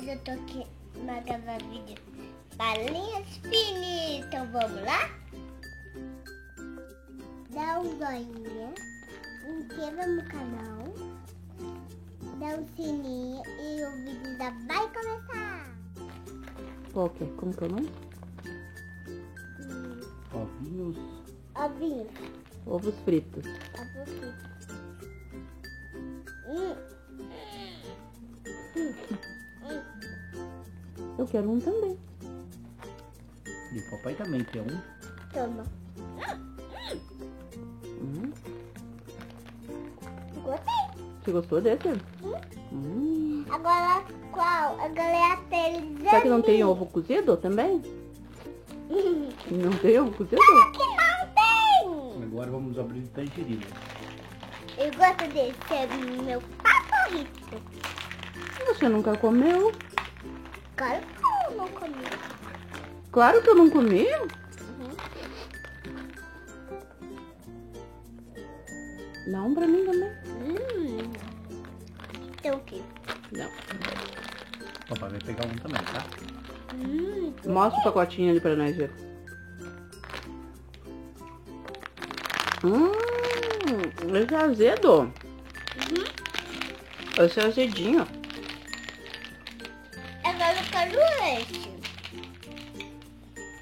eu tô aqui na gravar vídeo Balinhas Finas. Então vamos lá? Dá um joinha, inscreva no canal, dá um sininho e o vídeo já vai começar. Qual que é? Como que é o nome? Ovinhos. Ovos fritos. Ovos fritos. Eu quero um também. E o papai também quer um. Toma. Gostei. Você gostou desse? Agora qual? Agora é a pele. Será que não tem ovo cozido também? Não tem ovo cozido? Que não tem! Agora vamos abrir o tangerina. Eu gosto desse, é meu favorito. Você nunca comeu? Claro que eu não comi. Claro que eu não comi. Dá um pra mim também. Tem o quê? Não. O papai vai pegar um também, tá? Mostra o pacotinho ali pra nós ver. Esse é azedo. Esse é azedinho. Agora eu quero esse.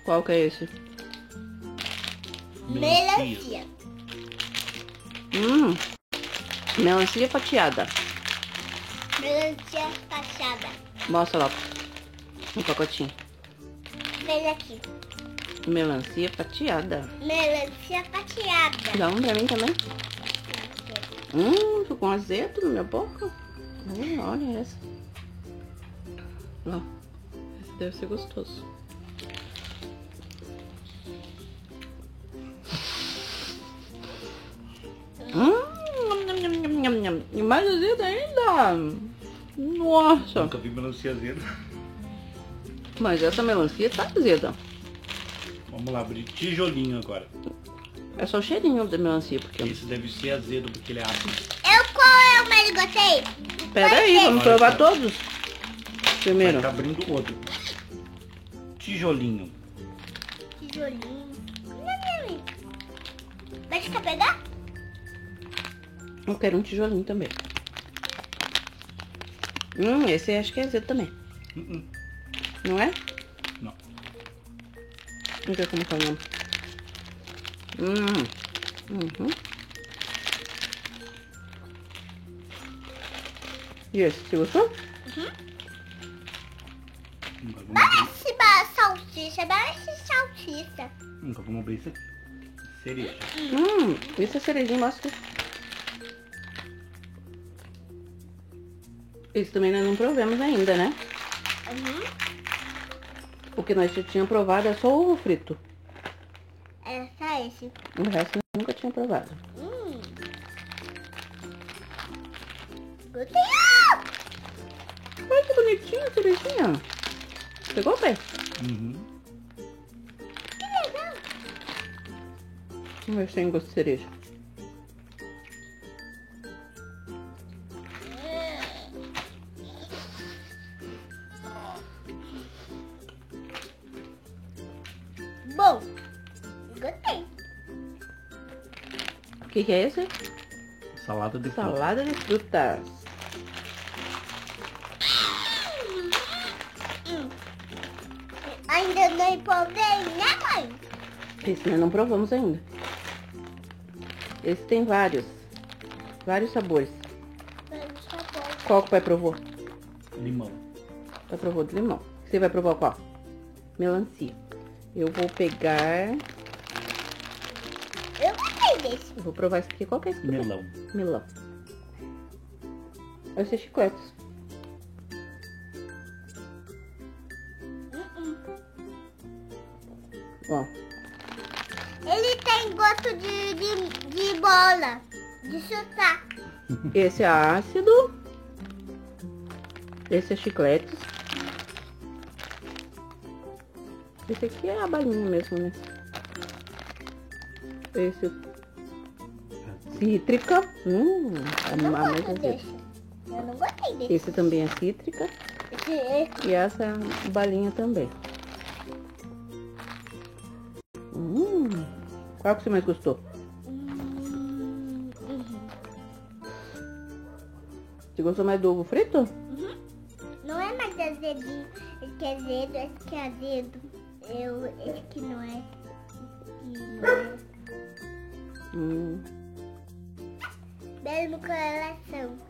Qual que é esse? Melancia. Melancia fatiada. Melancia fachada. Mostra lá no pacotinho. Vem aqui. Melancia fatiada. Melancia fatiada. Dá um pra mim também. Tô com azedo na minha boca. Olha essa. Ó, esse deve ser gostoso. E mais azedo ainda. Nossa. Nunca vi melancia azeda. Mas essa melancia tá azeda. Vamos lá, abrir tijolinho agora. É só o cheirinho da melancia, porque... Esse deve ser azedo porque ele é ácido. Qual eu mais gostei? Pera aí, vamos provar todos. Primeiro. Vai tá abrindo o outro. Tijolinho. Tijolinho. Vai te quer pegar? Eu quero um tijolinho também. Esse acho que é azedo também. Não é? Não. Vamos ver como tá o nome. E esse, você gostou? Parece salsicha, parece salsicha. Nunca vamos abrir isso aqui. Cereja. Esse é cerejinho, mostra. Esse também nós não provamos ainda, né? O que nós já tínhamos provado é só o ovo frito. É só esse. O resto eu nunca tinha provado. Gostei. Olha que bonitinho a cerejinha. Pegou, pai? Que legal. Vamos ver se tem gosto de cereja. Bom, gostei. O que é esse? Salada de fruta. Salada de frutas. Ainda não provei, né, mãe? Esse nós não provamos ainda. Esse tem vários sabores. Qual que o pai provou? Limão. O pai provou de limão. Você vai provar qual? Melancia. Eu vou pegar... Eu gostei desse. Eu vou provar esse aqui. Qual que é esse aqui? Melão. Melão. Esse é chicletes. Ó. Ele tem gosto de bola, de chutar. Esse é ácido. Esse é chicletes. Esse aqui é a balinha mesmo, né? Esse cítrica. Eu não mais gosto azedo. desse. Eu não gostei desse. Esse também é cítrica. Esse E essa balinha também. Qual que você mais gostou? Você gostou mais do ovo frito? Não é mais azedinho. Esse que é azedo, esse que é azedo. Esse que não é. Beijo no coração.